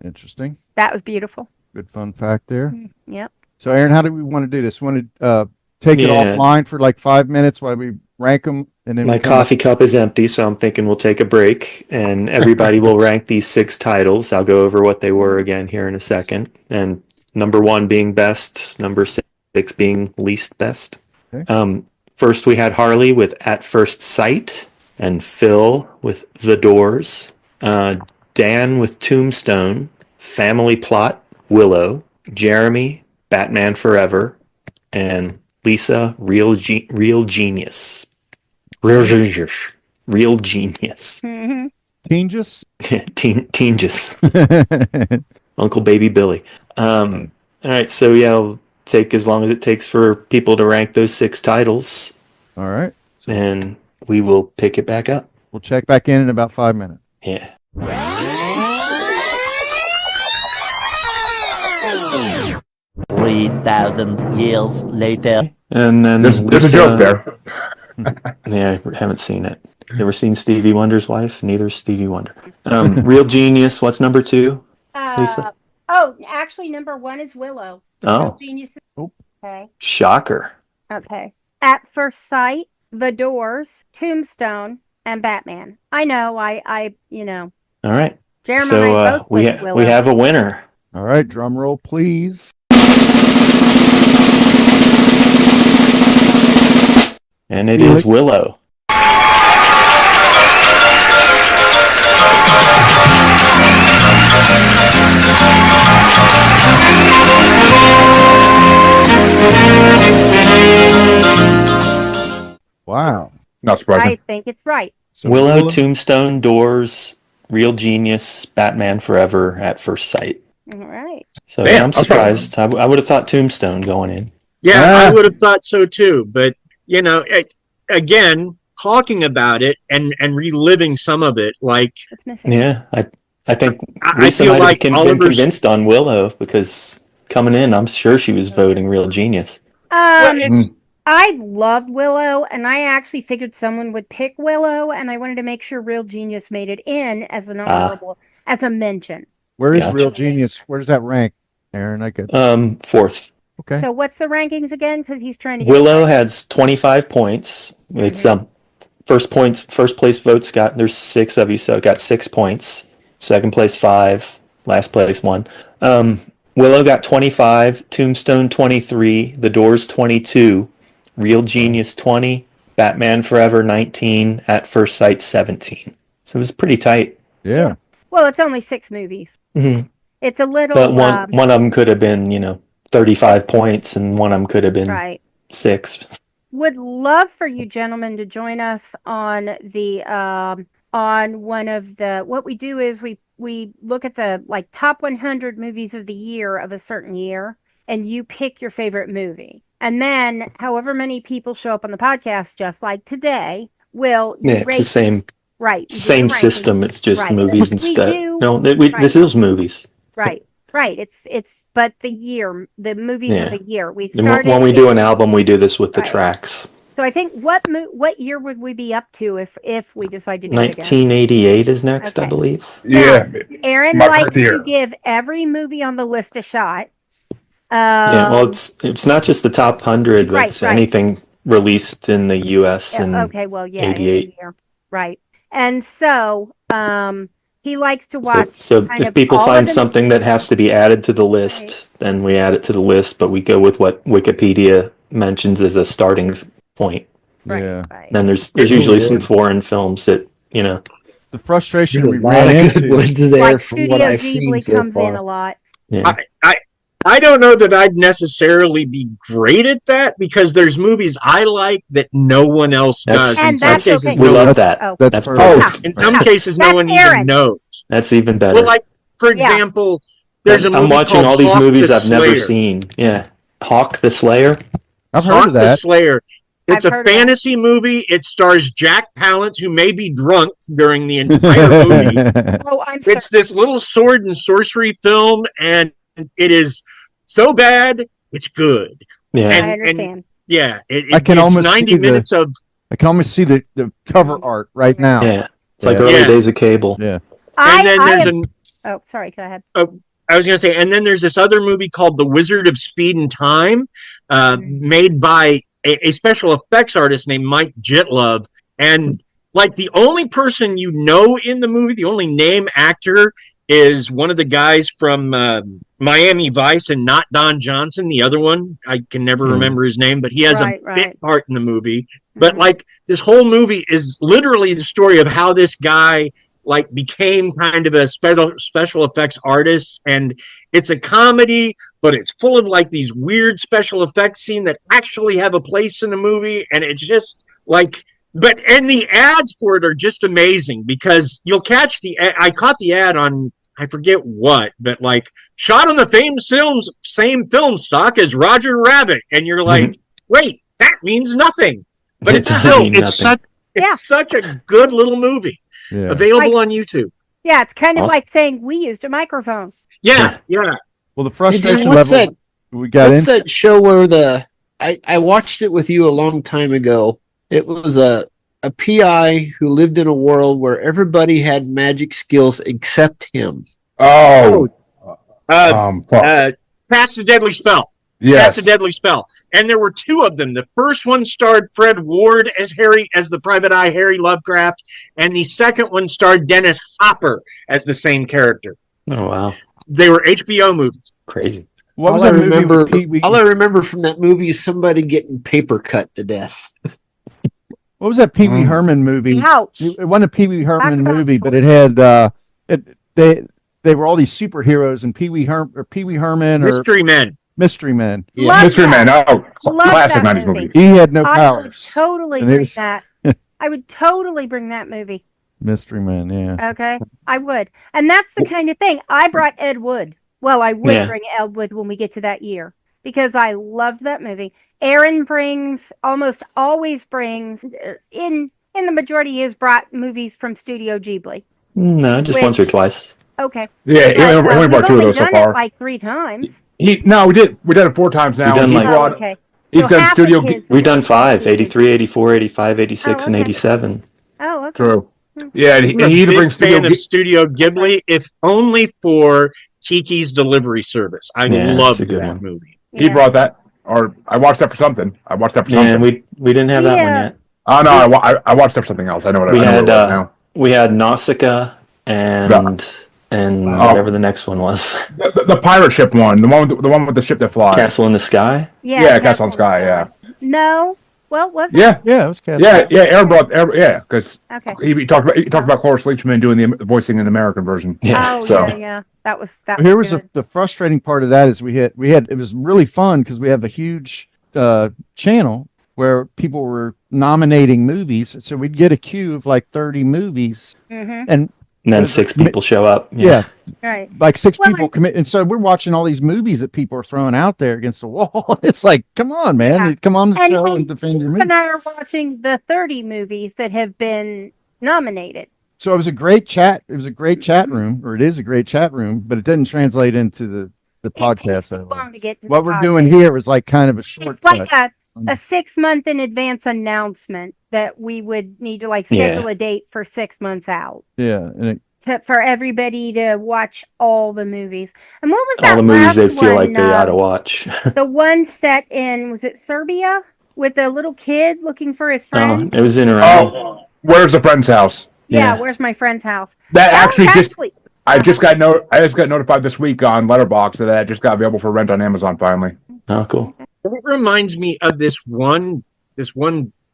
Interesting. That was beautiful. Good fun fact there. Yep. So, Aaron, how do we want to do this? Want to take it offline for like 5 minutes while we rank them, and then My coffee cup is empty, so I'm thinking we'll take a break, and everybody will rank these 6 titles. I'll go over what they were again here in a second, and number 1 being best, number 6 being least best. Okay. First, we had Harley with At First Sight, and Phil with The Doors, Dan with Tombstone, Family Plot, Willow, Jeremy, Batman Forever, and Lisa, Real Genius. Real Genius. Mm-hmm. Teengus? Teengus. Uncle Baby Billy. All right, so I'll take as long as it takes for people to rank those 6 titles. All right. And we will pick it back up. We'll check back in about 5 minutes. Yeah. 3,000 years later. And then There's a joke there. Yeah, I haven't seen it. You ever seen Stevie Wonder's wife? Neither Stevie Wonder. Real Genius. What's number 2? Lisa? Actually, number 1 is Willow. Oh. Real Genius. Okay. Shocker. Okay. At First Sight, The Doors, Tombstone, and Batman. I know. I you know. All right. Jeremy So and I both we picked Willow. have a winner. All right, drum roll, please. And it is Willow. Wow. Not surprising. I think it's right. So Willow, Tombstone, Doors, Real Genius, Batman Forever, At First Sight. All right. So Damn, I'm surprised. I would have thought Tombstone going in. Yeah, Ah. I would have thought so too. But you know, again, talking about it and reliving some of it, like What's missing? Yeah, I think I Lisa feel might like have been Oliver's- convinced on Willow because coming in, I'm sure she was voting Real Genius. well, it's I loved Willow, and I actually figured someone would pick Willow, and I wanted to make sure Real Genius made it in as an honorable, as a mention. where is Gotcha. Real Genius? Where does that rank, Aaron? I could. 4th. Okay. So what's the rankings again? Because he's trying to get Willow has 25 points. It's first place votes got, there's 6 of you, so it got 6 points. Second place 5, last place 1. Willow got 25, Tombstone 23, The Doors 22, Real Genius 20, Batman Forever 19, At First Sight 17. So it was pretty tight. Yeah. Well, it's only 6 movies. Mm-hmm. It's a little. But one of them could have been, 35 points, and one of them could have been right. 6. Would love for you gentlemen to join us on the on one of the. What we do is we look at the top 100 movies of the year of a certain year, and you pick your favorite movie, and then however many people show up on the podcast, just like today, It's the same. Right. It's the same system. It's just Right. movies We instead. do- No, right. this is movies. Right. It's but the movies of the year. We And started when we do an album, we do this with the Right. tracks. So I think what year would we be up to if we decide to do it again? 1988 is next, I Okay. believe. Yeah. Aaron My likes birthday to year. give every movie on the list a shot. Yeah, well, it's not just the top 100, but Right, it's right. anything released in the U.S. in okay, well, yeah, in the 88. year. Right. And so he likes to watch. So kind if of people all find of the something that has to be added to the list, Right. then we add it to the list, but we go with what Wikipedia mentions as a starting point. Right, Yeah. right. Then there's usually some foreign films that, The frustration There's we a lot ran of good into. ones there Like from Studio what I've Ghibli seen so comes in a far. lot. yeah. I don't know that I'd necessarily be great at that because there's movies I like that no one else That's- does. And In some that's cases, okay. we no love one, that. Oh. That's perfect. perfect. in some cases, no That's one Aaron. even knows. That's even better. Well, like for Yeah. example, there's a movie I'm watching called all these Hawk movies the I've never Slayer. seen. Yeah. Hawk the Slayer. I've heard Hawk of the that. Slayer. It's I've a heard of that. fantasy movie. It stars Jack Palance, who may be drunk during the entire movie. Oh, I'm sorry. It's this little sword and sorcery film, and it is so bad, it's good. Yeah. I and- understand. Yeah, I can it's almost 90 see the- minutes of. I can almost see the cover art right now. Yeah. It's like Yeah. early Yeah. days of cable. Yeah. And then there's Oh, sorry. Go ahead. I was going to say, and then there's this other movie called The Wizard of Speed and Time, made by a special effects artist named Mike Jitlove. And like the only person you know in the movie, the only name actor is one of the guys from Miami Vice and not Don Johnson. The other one, I can never remember his name, but he has Right, a right. bit part in the movie. But Mhm. like this whole movie is literally the story of how this guy like became kind of a special effects artist, and it's a comedy, but it's full of like these weird special effects scenes that actually have a place in the movie, and it's just like. And the ads for it are just amazing because you'll catch I caught the ad on I forget what, but like shot on the same film stock as Roger Rabbit, and you're like, wait, that means nothing. But It it's does still mean it's nothing. such a good little movie. Yeah. Available on YouTube. Yeah, it's kind of Awesome. like saying we used a microphone. Yeah. Well, the Hey, frustration Dan, what's level we got What's in. that show where I watched it with you a long time ago. It was a PI who lived in a world where everybody had magic skills except him. Oh, Cast a Deadly Spell. yes. Cast a Deadly Spell. And there were two of them. The first one starred Fred Ward as the private eye Harry Lovecraft, and the second one starred Dennis Hopper as the same character. Oh wow, They were HBO movies. crazy. What was all I that movie remember, with Pee Wee? all I remember from that movie is somebody getting paper cut to death. What was that Pee Wee Herman movie? Ouch. It wasn't a Pee Wee Herman Talk about- movie, but it had they were all these superheroes, and Pee Wee Herman or Mystery Men. Mystery Men. Love Mystery that. Man. Oh, Love classic that 90s movie. movie. He had no I would powers. totally And it bring was- that. I would totally bring that movie. Mystery Man, yeah. Okay, I would, and that's the kind of thing. I brought Ed Wood. Well, I would Yeah. bring Ed Wood when we get to that year because I loved that movie. Aaron almost always brings in the majority he has brought movies from Studio Ghibli. No, just Which- once or twice. Okay, Yeah, he only we've brought two of only those so done far. it like 3 times. No, we did it 4 times now. We've done He like- Oh, brought, okay. he's So done half Studio. of his- We've done 5, 83, 84, 85, 86, Oh, and okay. 87. Oh, okay. True. Yeah, and I'm a he either big brings fan Studio. of Studio Ghibli, if only for Kiki's Delivery Service. I Yeah, loved that's a good that one. movie. He Yeah. brought that, or I watched that for something. Yeah, and we didn't have that one Yeah. yet. Oh no, I watched that for something else. I know what We I know had what it was now. we had Nausicaa and whatever the next one was. The pirate ship one, the one with the ship that flies. Castle in the Sky. Yeah, Castle in the Sky. Yeah, No. Well, was it? yeah, Yeah, it was Cat. yeah. Aaron brought, because Okay. he talked about Cloris Leachman doing the voicing in the American version. Yeah. Oh, So- yeah. That was that. Here was was good. the frustrating part of that is we had it was really fun because we have a huge channel where people were nominating movies, so we'd get a queue of like 30 movies, Mhm. and And then 6 people show up. yeah, Right. like 6 Well, people commit, and so we're watching all these movies that people are throwing out there against the wall. It's like, come on, man, Yeah. come on the And show hey, and defend your Steve movie. and I are watching the 30 movies that have been nominated. So it was a great chat. It was a great chat room, or it is a great chat room, but it didn't translate into the podcast. It takes long to get to What the we're podcast. doing here is like kind of a It's shortcut. like a 6 month in advance announcement that we would need to like schedule a date for 6 months out Yeah, and for everybody to watch all the movies. And what was that All the movies last they feel one, like they ought to watch. the one set in, was it Serbia? With a little kid looking for his friend? It was in around. Oh, where's the friend's house? Yeah, yeah. where's my friend's house? That That actually was just actually I just got notified this week on Letterboxd that it just got available for rent on Amazon finally. Oh, cool. It reminds me of this one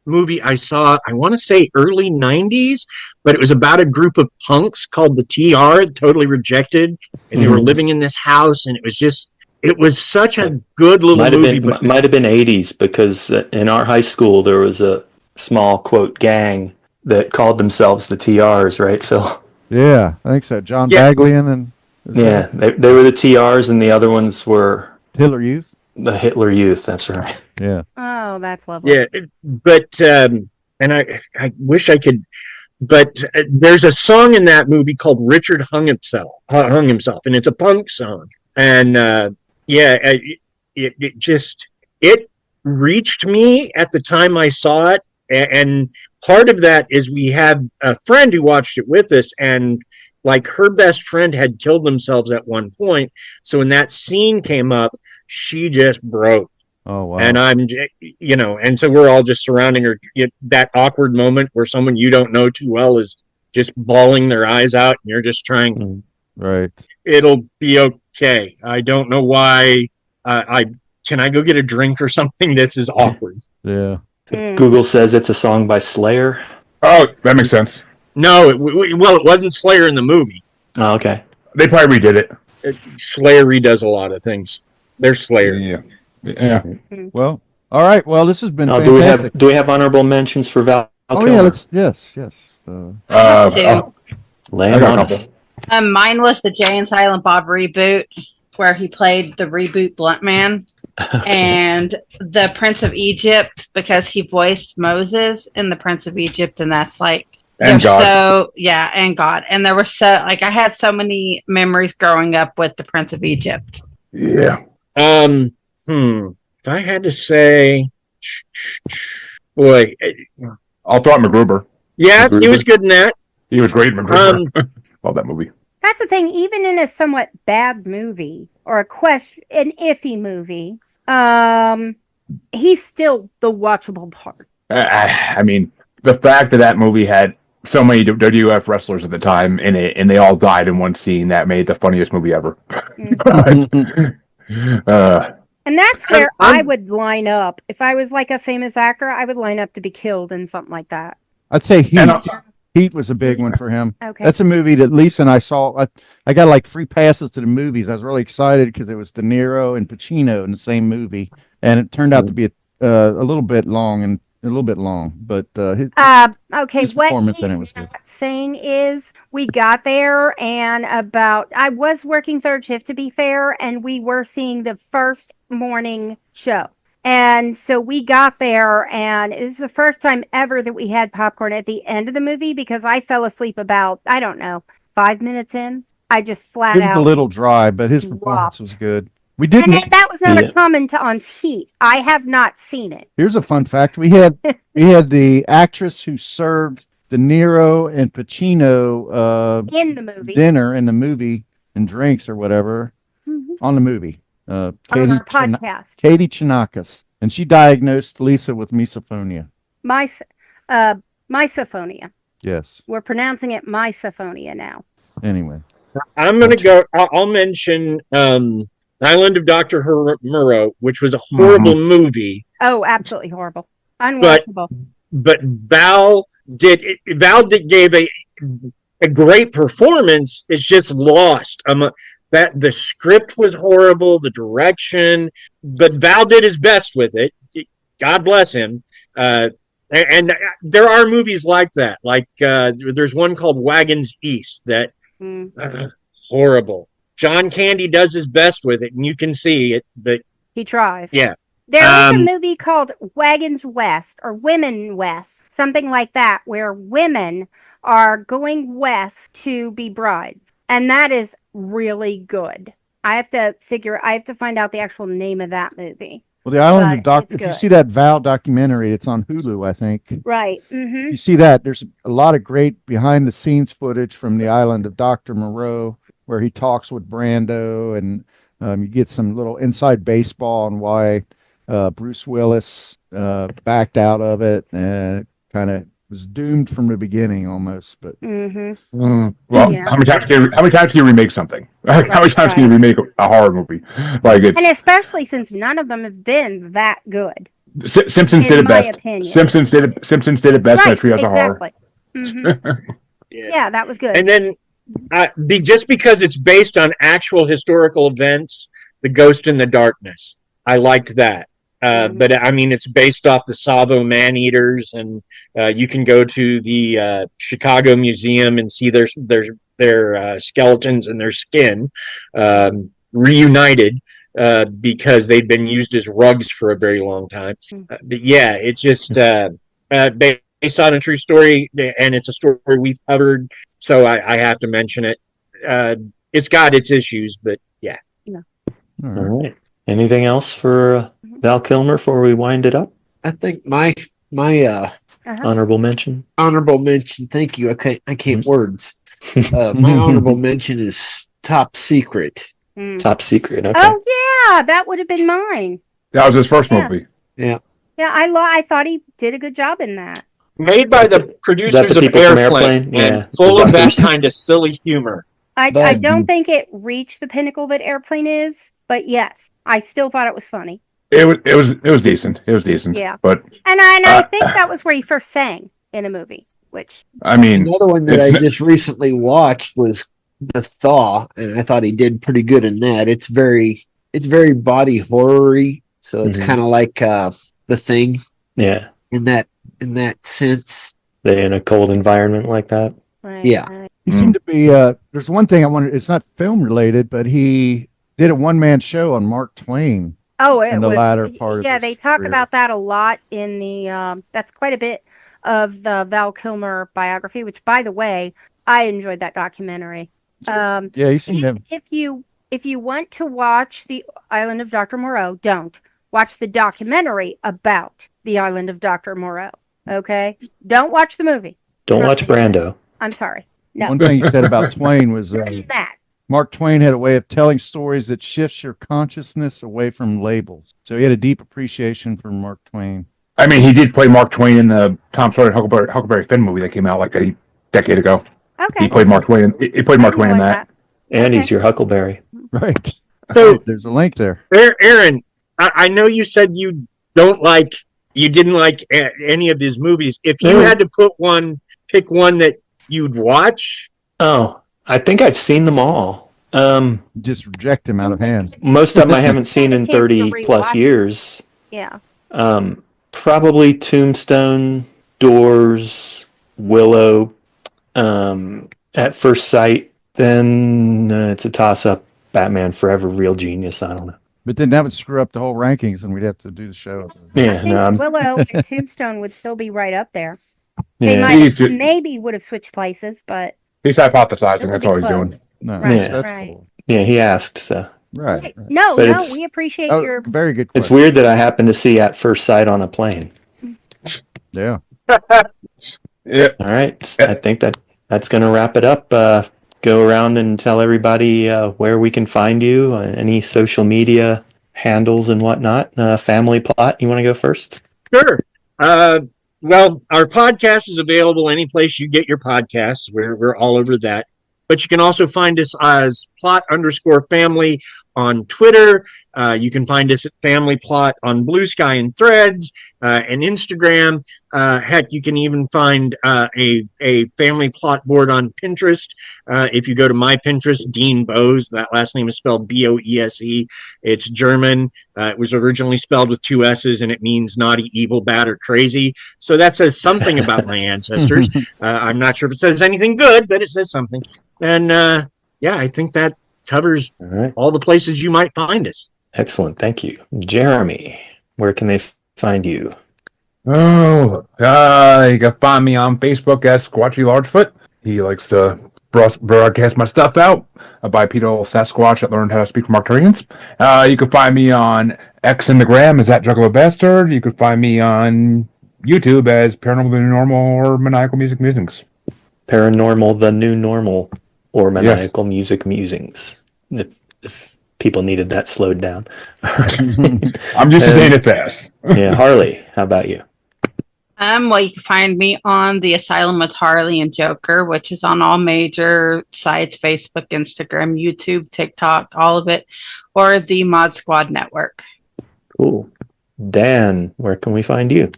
movie I saw, I want to say early 90s, but it was about a group of punks called the TR, Totally Rejected, and they were living in this house, and it was such a good little movie. Might have been 80s because in our high school there was a small quote gang that called themselves the TRs, right, Phil? yeah, I think so. John Yeah. Baglian and Yeah, they were the TRs, and the other ones were Hitler Youth. the Hitler Youth. That's right. Yeah, Oh, that's lovely. Yeah, but and I wish I could, but there's a song in that movie called "Richard Hung Himself," and it's a punk song, and it reached me at the time I saw it, and part of that is we had a friend who watched it with us, and like her best friend had killed themselves at one point, so when that scene came up, she just broke. oh wow. And and so we're all just surrounding her. That awkward moment where someone you don't know too well is just bawling their eyes out, and you're just trying. Right. It'll be okay. I don't know why. Can I go get a drink or something? This is awkward. Yeah. Google says it's a song by Slayer. Oh, that makes sense. No, it wasn't Slayer in the movie. Oh, okay. They probably redid it. Slayer redoes a lot of things. They're Slayer. Yeah. Well, all right. Well, this has been Oh, fantastic. do we have honorable mentions for Val Kilmer? Yeah, yes. Two. Lay I it got a on couple. us. Mine was the Jay and Silent Bob reboot, where he played the reboot Blunt Man, and the Prince of Egypt because he voiced Moses in the Prince of Egypt, and that's like And God. and God, and there was I had so many memories growing up with the Prince of Egypt. Yeah. If I had to say, boy, I'll throw out MacGruber. Yeah, he was good in that. He was great in MacGruber. Love that movie. That's the thing. Even in a somewhat bad movie or an iffy movie, he's still the watchable part. I mean, the fact that movie had so many WWF wrestlers at the time in it, and they all died in one scene, that made the funniest movie ever. And that's where I would line up. If I was like a famous actor, I would line up to be killed in something like that. I'd say Heat. Heat was a big one for him. Okay. That's a movie that Lisa and I saw. I got like free passes to the movies. I was really excited because it was De Niro and Pacino in the same movie, and it turned out to be a little bit long, but his performance in it was good. Saying is, we got there and I was working third shift, to be fair, and we were seeing the first morning show. And so we got there, and it was the first time ever that we had popcorn at the end of the movie, because I fell asleep about, 5 minutes in. I just flat out. It was a little dry, but his performance was good. We didn't. And that was not a comment on Heat. I have not seen it. Here's a fun fact: we had the actress who served De Niro and Pacino in the movie dinner in the movie and drinks or whatever on the movie. On our podcast. Katie Chonacas, and she diagnosed Lisa with misophonia. Misophonia. Yes. We're pronouncing it misophonia now. Anyway, I'm gonna go. I'll mention Island of Dr. Moreau, which was a horrible movie. Oh, absolutely horrible, unwatchable. But Val gave a great performance. It's just lost. That the script was horrible, the direction, but Val did his best with it. God bless him. And there are movies like that. Like there's one called Wagons East that horrible. John Candy does his best with it, and you can see it. That he tries. Yeah. There is a movie called Wagons West or Women West, something like that, where women are going west to be brides, and that is really good. I have to find out the actual name of that movie. Well, the Island of Doctor. If you see that Val documentary, it's on Hulu, I think. Right. You see that there's a lot of great behind the scenes footage from the Island of Dr. Moreau, where he talks with Brando, and you get some little inside baseball on why Bruce Willis backed out of it and kind of was doomed from the beginning almost. But well, how many times can you remake something? How many times can you remake a horror movie? And especially since none of them have been that good. Simpsons did it best. Simpsons did it best in a Treehouse of Horror. Yeah, that was good. And then just because it's based on actual historical events, The Ghost in the Darkness, I liked that. But I mean, it's based off the Savo man-eaters, and you can go to the Chicago Museum and see their skeletons and their skin reunited because they'd been used as rugs for a very long time. But yeah, it's just based on a true story, and it's a story we've covered, so I have to mention it. It's got its issues, but yeah. All right. Anything else for Val Kilmer before we wind it up? I think my honorable mention. Honorable mention. Thank you. I can't words. My honorable mention is Top Secret. Top Secret. Okay. Oh yeah, that would have been mine. That was his first movie. Yeah. Yeah, I thought he did a good job in that. Made by the producers of Airplane, and full of that kind of silly humor. I don't think it reached the pinnacle that Airplane is, but yes, I still thought it was funny. It was decent. It was decent. Yeah. But I think that was where he first sang in a movie. Which I mean, another one that I just recently watched was The Thaw, and I thought he did pretty good in that. It's very body horror-y, so it's kind of like The Thing. Yeah. In that sense. In a cold environment like that. Right. Yeah. He seemed to be. There's one thing I wanted. It's not film related, but he did a one-man show on Mark Twain. Oh, in the latter part. Yeah, of they talk career. about that a lot in the. That's quite a bit of the Val Kilmer biography. Which, by the way, I enjoyed that documentary. Yeah, he seemed to. If you want to watch the Island of Dr. Moreau, don't watch the documentary about the Island of Dr. Moreau. Okay? Don't watch the movie. Don't watch Brando. I'm sorry. No. One thing you said about Twain was that. Mark Twain had a way of telling stories that shifts your consciousness away from labels. So he had a deep appreciation for Mark Twain. I mean, he did play Mark Twain in the Tom Sawyer and Huckleberry Finn movie that came out like a decade ago. Okay. He played Mark Twain. He played Mark Twain in that. And he's your Huckleberry. Right. So there's a link there. Aaron, I know you said you didn't like any of his movies. If you had to pick one that you'd watch. Oh, I think I've seen them all. Just reject him out of hand. Most of them I haven't seen in 30 plus years. Yeah. Probably Tombstone, Doors, Willow, At First Sight. Then it's a toss-up. Batman Forever, Real Genius. I don't know. But then that would screw up the whole rankings, and we'd have to do the show. Yeah, I think Willow and Tombstone would still be right up there. Yeah. They might have, maybe would have switched places, but he's hypothesizing. That's all he's doing. No, Right, that's right. cool. Yeah, he asked, so. Right. No, But no, it's- we appreciate your. Very good question. It's weird that I happened to see At First Sight on a plane. Yeah. Yeah. All right. I think that's going to wrap it up. Go around and tell everybody where we can find you, any social media handles and whatnot. Family Plot, you want to go first? Sure. Well, our podcast is available any place you get your podcasts. We're all over that. But you can also find us as plot_family on Twitter. You can find us at Family Plot on Blue Sky and Threads and Instagram. Heck, you can even find a Family Plot board on Pinterest. If you go to my Pinterest, Dean Bose, that last name is spelled Boese. It's German. It was originally spelled with 2 S's, and it means naughty, evil, bad, or crazy. So that says something about my ancestors. I'm not sure if it says anything good, but it says something. And yeah, I think that covers all the places you might find us. Excellent. Thank you. Jeremy, where can they find you? Oh, you can find me on Facebook as Squatchy Largefoot. He likes to broadcast my stuff out. A bipedal Sasquatch that learned how to speak from Arcturians. You can find me on X and the Gram as @Juggalo Bastard. You can find me on YouTube as Paranormal the New Normal or Maniacal Music Musings. Paranormal the New Normal or Maniacal Music Musings. If people needed that slowed down. I'm just saying it fast. Yeah, Harley, how about you? Well, you can find me on the Asylum with Harley and Joker, which is on all major sites: Facebook, Instagram, YouTube, TikTok, all of it, or the Mod Squad Network. Cool. Dan, where can we find you?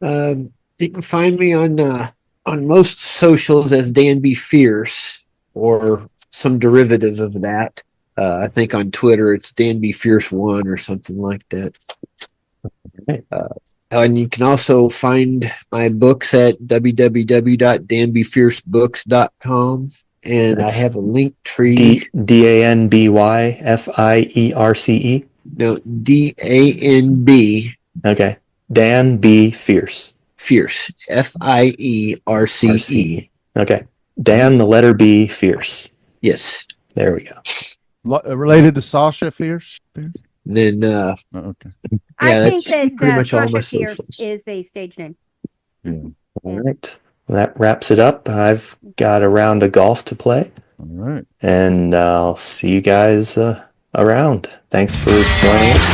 You can find me on most socials as Dan B. Fierce or some derivative of that. I think on Twitter it's Dan B. Fierce 1 or something like that. And you can also find my books at www.danbyfiercebooks.com. And I have a link tree. DANBYFIERCE? No, DANB. Okay. Dan B. Fierce. Fierce. FIERCE. RCE. Okay. Dan, the letter B, Fierce. Yes. There we go. Related to Sasha Fierce? Then, okay. yeah, I that's think pretty that much all my Sasha Fierce socials. is a stage name. All right. Well, that wraps it up. I've got a round of golf to play. All right. And I'll see you guys around. Thanks for joining us.